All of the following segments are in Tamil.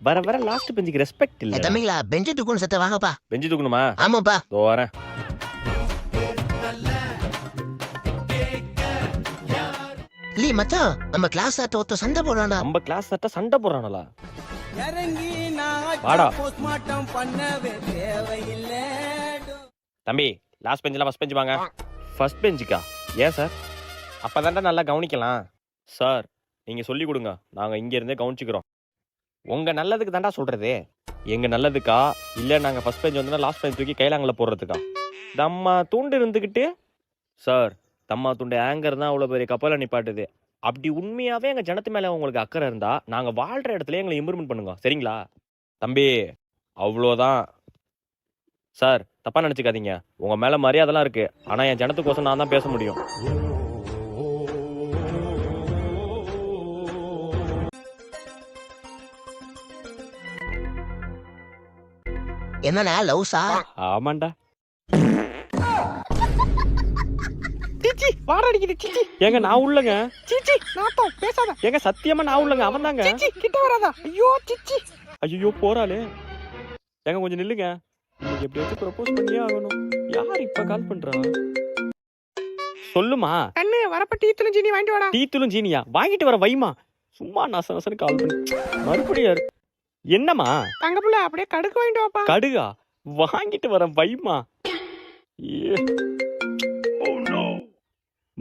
வர வர லாஸ்ட் பெஞ்சுக்கு ரெஸ்பெக்ட் இல்ல. தம்பிங்களா பெஞ்சு தூக்கணும் சத்த வாங்கப்பா. பெஞ்சு தூக்கணுமா? ஆமாப்பா. தோ வரேன். இல்ல மச்சான் நம்ம கிளாஸ் ஆட்ட ஒருத்த சண்டை போடுறான்டா. நம்ம கிளாஸ் ஆட்ட சண்டை போடுறானல. வாடா. தம்பி லாஸ்ட் பெஞ்சில ஃபர்ஸ்ட் பெஞ்ச் வாங்க. ஃபர்ஸ்ட் பெஞ்சுக்கா? ஏன் சார்? அப்பதான்டா நல்லா கவனிக்கலாம். சார் நீங்க சொல்லி கொடுங்க, நாங்க இங்க இருந்தே கவனிச்சுக்கிறோம். உங்க நல்லதுக்கு தாண்டா சொல்றது. எங்க நல்லதுக்கா இல்ல நாங்க ஃபர்ஸ்ட் பெஞ்ச் வந்து லாஸ்ட் பெஞ்ச் தூக்கி கைலாங்கல போடுறதுக்கா? தம்மா தூண்டு இருந்துகிட்டு சார், தம்மா துண்டு ஆங்கர் தான் அவ்வளோ பெரிய கப்பலை நிப்பாட்டுது. அப்படி உண்மையாவே எங்க ஜனத்து மேல உங்களுக்கு அக்கறை இருந்தா நாங்க வாழ்ற இடத்துல எங்களை இம்ப்ரூவ்மெண்ட் பண்ணுங்க, சரிங்களா? தம்பி அவ்வளோதான். சார் தப்பா நினைச்சுக்காதீங்க, உங்க மேல மரியாதைலாம் இருக்கு. ஆனா என் ஜனத்துக்கோசம் நான் தான் பேச முடியும். என்னண்ணா லவ்ஸா? ஆமாண்டா. சீச்சி வாட அடிக்குது. சீச்சி ஏங்க நான் உள்ளங்க. சீச்சி நாத்தம் பேசாத. ஏங்க சத்தியமா நான் உள்ளங்க. அவன் தாங்க. சீச்சி கிட்ட வராதா. ஐயோ சீச்சி. ஐயோ போறாளே. ஏங்க கொஞ்சம் நில்லுங்க. இன்னைக்கு எப்படியாச்சும் ப்ரோபோஸ் பண்ணியே ஆகணும். யார் இப்ப கால் பண்றா? சொல்லுமா. கண்ணு வரப்ப டீத்தூளும் சீனி வாங்கிட்டு வாடா. டீத்தூளும் சீனியா? வாங்கிட்டு வர வைமா. சும்மா நசனசன கால் பண்ணி மறுபடியும் என்னம்மா? தங்க புள்ள அப்படியே கடுகு வாங்கிட்டு வாப்பா. கடுகா? வாங்கிட்டு வர வைமா.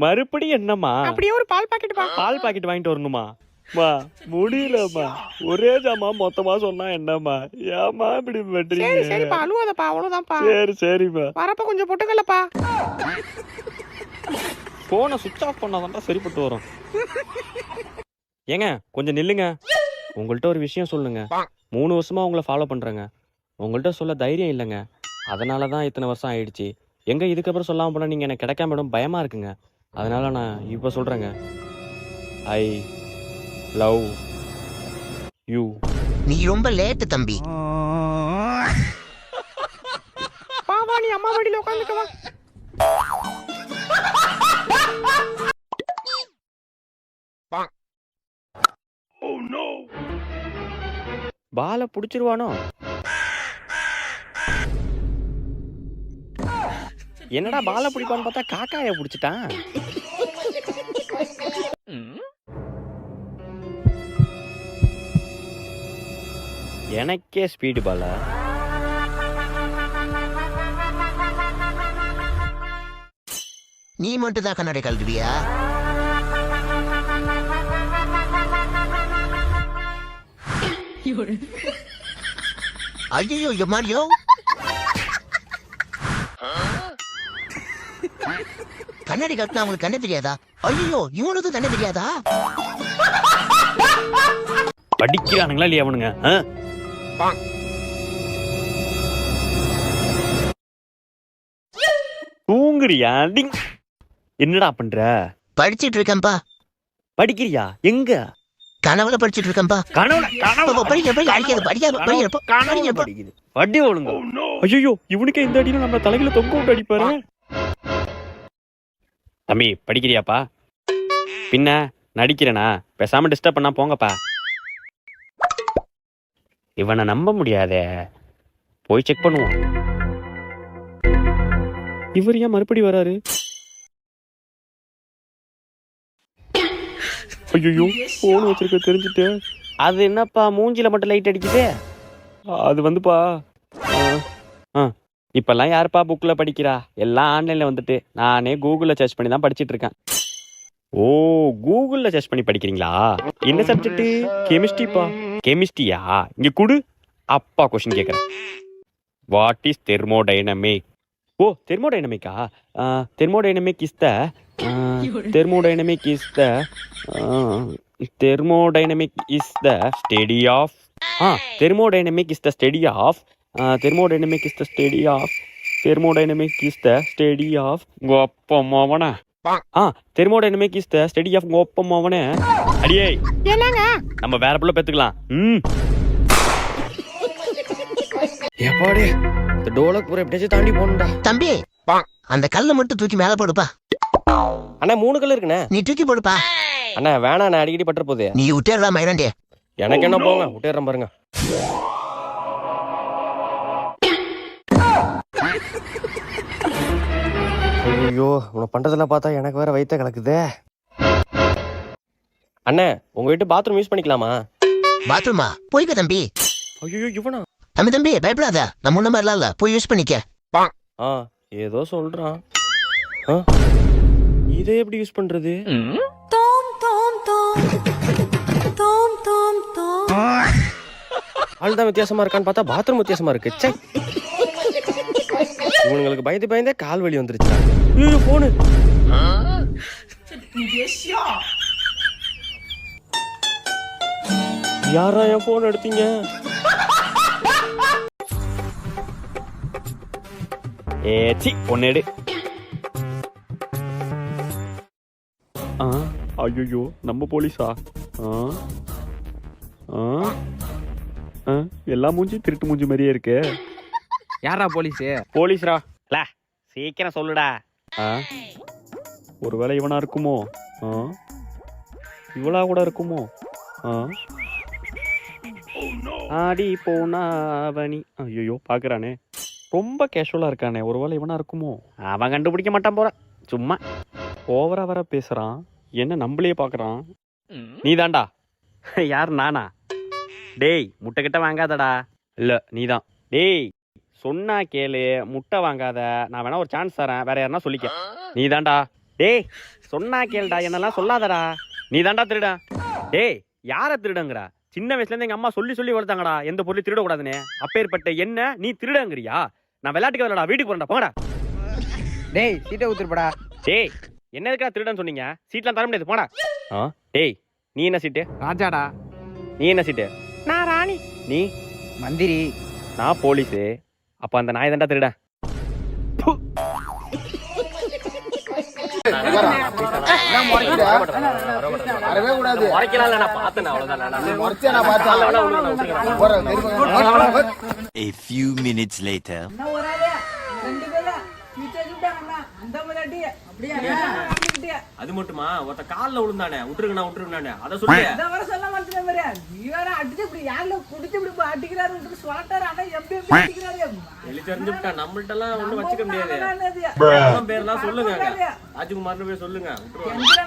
மறுபடியும் என்னம்மா? அப்படியே ஒரு பால் பாக்கெட் பா. பால் பாக்கெட் வாங்கிட்டு வரணுமா? மா முடியலம்மா. ஒரே ஜாமா மொத்தமா சொன்னா என்னம்மா? ஏமா இப்படி பண்றீங்க? சரி சரிப்பா அழுவாதப்பா, அவ்வளவுதான்ப்பா. சரி சரிப்பா. வரப்ப கொஞ்சம் பொட்டுக்கலப்பா. போனை சுவிட்ச் ஆஃப் பண்ணாதான் சரிப்பட்டு வரும். ஏங்க கொஞ்சம் நில்லுங்க. உங்கள்கிட்ட ஒரு விஷயம் சொல்லுங்க. 3 வருஷமா உங்களை ஃபாலோ பண்றேங்க. உங்கள்கிட்ட சொல்ல தைரியம் இல்லைங்க. அதனால தான் இத்தனை வருஷம் ஆயிடுச்சு. எங்க இதுக்கப்புறம் சொல்லாம போனா நீங்க எனக்கு கிடைக்காம பயமா இருக்குங்க. அதனால நான் இப்ப சொல்றேங்க. I love you. நீ ரொம்ப லேட் தம்பி. பாவா நீ அம்மா மடியில உட்கார்ந்துக்கவா. Oh no. பால புடிச்சிருவானோ? என்னடா பால பிடிப்பான்னு பார்த்தா காக்காய பிடிச்சிட்டான். எனக்கே ஸ்பீடு பால. நீ மட்டும் தான் கண்ணாடி கழுவியா? ஐயோ எம்மாடியோ. கண்ணாடி கட்டினா அவங்களுக்கு கண்ணே தெரியாதா? ஐயோ இவனுக்கு கண்ணே தெரியாதா? படிக்கிறானுங்களா இல்லையா அவனுங்க? தூங்குறியா? என்னடா பண்ற? படிச்சிட்டு இருக்கேன்பா. படிக்கிறியா? எங்க? கனவுல படிச்சிட்டு இருக்கேன்பா. படி ஒழுங்க. ஐயோ இவனுக்கே இந்த அடியில நம்ம தலையில தொங்க விட்டு அடிப்பாரு. தம்பி படிக்கிறியாப்பா? பின்ன நடிக்கிறேனா? பேசாம டிஸ்டர்ப் பண்ணா போங்கப்பா. இவனை நம்ப முடியாதே. போய் செக் பண்ணுவோம். இவர் ஏன் மறுபடி வராரு? ஐயோ போன் வச்சிருக்க தெரிஞ்சுட்டு. அது என்னப்பா மூஞ்சில மட்டும் லைட் அடிக்குது? அது வந்துப்பா இப்பெல்லாம் யாருப்பா புக்ல படிக்கிறா? எல்லாம் ஆன்லைன்ல வந்துட்டு நானே கூகுள்ல சர்ச் பண்ணி தான் படிச்சிட்டு இருக்கேன். ஓ கூகுள்ல சர்ச் பண்ணி படிக்கிறீங்களா? என்ன சப்ஜெக்ட்? கெமிஸ்ட்ரிப்பா. கெமிஸ்ட்ரியா? இங்க குடு அப்பா கொஸ்டின் கேக்குறேன். What is thermodynamic? ஓ தெர்மோடைனமிக்கா? Thermodynamic is the thermodynamic is the thermodynamic is the study of thermodynamic is the study of thermodynamic is the study of thermodynamic is the study of கோப்பமாவன. thermodynamic is the study of கோப்பமாவன. அடியே என்னங்க நம்ம வேற புள்ள பெத்துக்கலாம். எப்பாடி இந்த டோலக் பூரா எப்படியாச்சும் தாண்டி போகணும்டா. தம்பி அந்த கல்லை மட்டும் தூக்கி மேல போடுப்பா. அண்ணா 3 கல் இருக்குண்ணே. நீ தூக்கி போடுப்பா. அண்ணா வேணா, நான் அடிக்கடி பட்டுற போகுது. நீ விட்டேடா மயிரண்டே. எனக்கு என்ன போங்க விட்டுறேன் பாருங்க. ஐயோ உன்னை பண்றதெல்லாம் பார்த்தா எனக்கு வேற வயித்த கலக்குதே. அண்ணே உங்க வீட்டு பாத்ரூம் யூஸ் பண்ணிக்கலாமா? பாத்ரூமா? போய்க்க தம்பி. ஐயோ இவனா? தம்பி பயப்படாத, நம்ம ஒண்ணு மாதிரிலாம் இல்ல, போய் யூஸ் பண்ணிக்க. ஆ ஏதோ சொல்றான். இதை எப்படி யூஸ் பண்றது? ஆள்தான் வித்தியாசமா இருக்கான்னு பார்த்தா பாத்ரூம் வித்தியாசமா இருக்கு. சே இவங்களுக்கு பயந்து பயந்தே கால் வலி வந்துருச்சு. ஐயோ போனு. யாரா என் போன் எடுத்தீங்க? ஏச்சி ஒன்னு எடு. ஐயோ நம்ம போலீஸா? எல்லா மூஞ்சி திருட்டு மூஞ்சி மாதிரியே இருக்கு. யாரா போலீஸு? போலீஸ்ரா. சீக்கிரம் சொல்லுடா. ஒருவேளை இவனா இருக்குமோ? இவளா கூட இருக்குமோ? ஆடி போனா அவனி. ஐயோ பாக்குறானே, ரொம்ப கேஷுவலா இருக்கானே, ஒருவேளை இவனா இருக்குமோ? அவன் கண்டுபிடிக்க மாட்டான் போற. சும்மா ஓவரா வர பேசுறான். என்ன நம்மளையே பாக்குறான். நீ தான்டா. யார் நானா? டேய் முட்டை கிட்ட வாங்காதடா. இல்ல நீதான். டேய் சொன்னா கேளு, முட்டை வாங்காத. நான் வேணா ஒரு சான்ஸ் தரேன், வேற யாருன்னா சொல்லிக்க. நீ தான்டா. டேய் சொன்னா கேளுடா, என்னெல்லாம் சொல்லாதடா. நீ தான்டா திருட. டேய் யார திருடங்கிற? சின்ன வயசுல இருந்து எங்க அம்மா சொல்லி சொல்லி வளர்த்தாங்கடா எந்த பொருளையும் திருடக்கூடாதுன்னு. அப்பேற்பட்ட என்ன நீ திருடங்கிறியா? நான் விளையாட்டுக்கு வரலடா, வீட்டுக்கு போறேன்டா, போங்கடா. டேய் சீட்டை ஊத்துருப்படா. டேய் என்ன இருக்கா திருடன் சொன்னீங்க? சீட்லாம் தர முடியாது, போடா. டேய் நீ என்ன சீட்டு? ராஜாடா. நீ என்ன சீட்டு? நான் ராணி. நீ? மந்திரி. நான் போலீஸு. அப்ப அந்த நாய் தான்டா திருட. A few minutes later. அது மட்டுமா? ஒருத்த கால்ல விழுந்தானே, விட்டுருங்கண்ணா அத சொல்லு. சொல்ல மாட்டேன். அடிச்சு இப்படி யாருல குடிச்சு இப்படி அடிக்கிறாரு சொல்லிட்டாரு. ஆனா எப்படி அடிக்கிறாரு தெரிஞ்சுட்டா நம்மள்ட்ட எல்லாம் ஒண்ணும் வச்சுக்க முடியாது. பேர்லாம் சொல்லுங்க. ராஜ்குமார்னு பேர் சொல்லுங்க.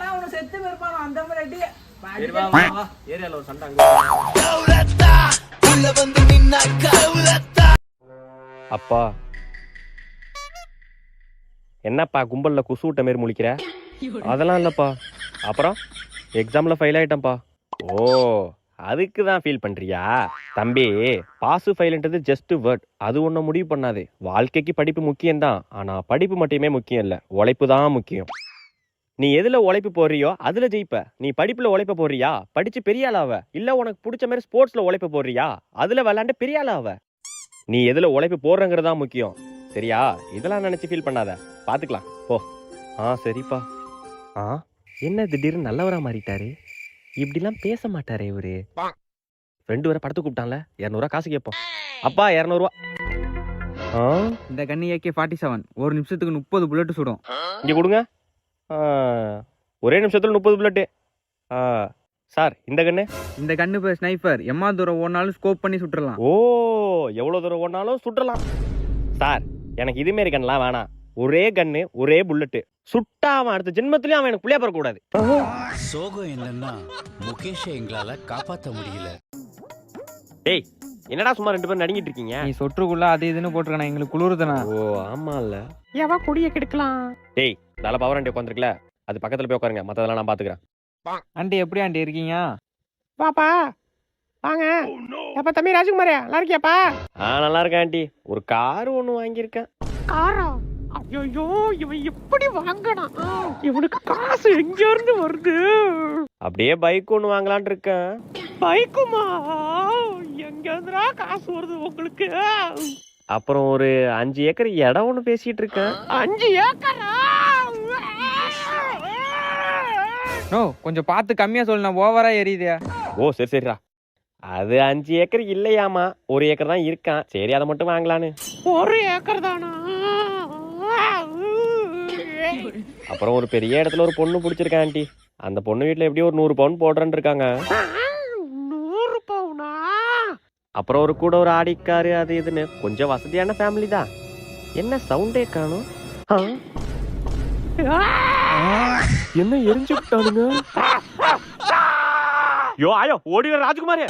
அவனு செத்து போயிருப்பான் அந்த மாதிரி அடி. ஏரியால ஒரு சண்டை. அப்பா என்னப்பா கும்பல்ல குசு விட்ட மாரி முழிக்கிற? அதெல்லாம் இல்லப்பா. அப்புறம் எக்ஸாம்ல ஃபெயில் ஆயிட்டேன்ப்பா. ஓ அதுக்கு தான் ஃபீல் பண்றியா? தம்பி பாசு ஃபெயில்ன்றது ஜஸ்ட் வேர்ட். அது ஒன்றும் முடிவு பண்ணாது. வாழ்க்கைக்கு படிப்பு முக்கியம்தான். ஆனா படிப்பு மட்டுமே முக்கியம் இல்லை, உழைப்பு தான் முக்கியம். நீ எதுல உழைப்பு போடுறியோ அதுல ஜெயிப்ப. நீ படிப்புல உழைப்ப போடுறியா, படிச்சு பெரிய ஆளாவ. இல்ல உனக்கு பிடிச்ச மாதிரி ஸ்போர்ட்ஸ்ல உழைப்பு போடுறியா, அதுல விளையாண்டு பெரிய ஆளாவ. நீ எதுல உழைப்பு போடுறங்கிறதா முக்கியம். சரியா? இதெல்லாம் நினைச்சு ஃபீல் பண்ணாத, பாத்துக்கலாம் போ. சரிப்பா. என்ன திடீர்னு நல்லவரா மாறிட்டாரு? இப்படிலாம் பேச மாட்டாரே இவரு. ஃப்ரெண்டு வர படத்துக்கு கூப்பிட்டான்ல, 200 காசு கேட்போம். அப்பா 200. இந்த கண்ணி AK-47 ஒரு நிமிஷத்துக்கு 30 புல்லட் சுடும். இங்க கொடுங்க. ஒரே நிமிஷத்துல 30 புல்லட். சார் இந்த கண்ணு? இந்த கண்ணு பேர் ஸ்னைப்பர். எம்மா தூரம் ஓடினாலும் ஸ்கோப் பண்ணி சுட்டுறலாம். ஓ எவ்வளவு தூரம் ஓடினாலும் சுட்டுறலாம். சார் எனக்கு இது மாரி கண்ணெல்லாம் வேணாம். ஒரே கண்ணு ஒரே புல்லட்டு. சுட்டா அவன் அடுத்த ஜென்மத்திலயும் அவன் எனக்கு புள்ளையா பிறக்க கூடாது. சோகம் என்னன்னா முகேஷை எங்களால காப்பாற்ற முடியல. ஏய் என்னடா சும்மா 2 பேரும் நடிங்கிட்டு இருக்கீங்க? நீ சொட்டுக்குள்ள அது இதுன்னு போட்டுருக்கா, எங்களுக்கு குளிருதுனா. ஓ ஆமா இல்ல, எவ கொடிய கெடுக்கலாம். டேய் நல்ல பவர் ஆண்டி உட்காந்துருக்கல, அது பக்கத்துல போய் உட்காருங்க, மத்ததெல்லாம் நான் பாத்துக்கிறேன். ஆண்டி எப்படி ஆண்டி இருக்கீங்க? பாப்பா வாங்க. அப்பா தம்பி ராஜ்குமாரே நல்லா இருக்கியாப்பா? நல்லா இருக்கேன் ஆண்டி. ஒரு கார் ஒண்ணு வாங்கியிருக்கேன். காரா? ஐயோ இவன் எப்படி வாங்கணும்? இவனுக்கு காசு எங்க இருந்து வருது? அப்படியே பைக் ஒண்ணு வாங்கலாம்னு இருக்கேன். பைக்குமா? எங்க இருந்துடா காசு வருது உங்களுக்கு? அப்புறம் ஒரு 5 ஏக்கர் இடம் ஒண்ணு பேசிட்டு இருக்கேன். 5 ஏக்கரா? நோ கொஞ்சம் பார்த்து கம்மியா சொல்லு, நான் ஓவரா எரியுதே. ஓ சரி சரிடா. அது 5 ஏக்கர் இல்லையாமா, 1 ஏக்கர் தான் இருக்கான். சரி அதை மட்டும் வாங்கலான்னு. 1 ஏக்கர் தானா? அப்புறம் ஒரு பெரிய இடத்துல ஒரு பொண்ணு பிடிச்சிருக்கேன் ஆண்டி. அந்த பொண்ணு வீட்டுல எப்படியும் ஒரு 100 பவுன் போடுறேன்னு இருக்காங்க. 100 அப்புறம் கூட ஒரு ஆடிக்காரு அது இதுன்னு கொஞ்சம் வசதியான ஃபேமிலி தான். என்ன சவுண்டே காணும்? என்ன எரிஞ்சு விட்டானுங்க? யோ ஆயோ ஓடிற ராஜ்குமாரே.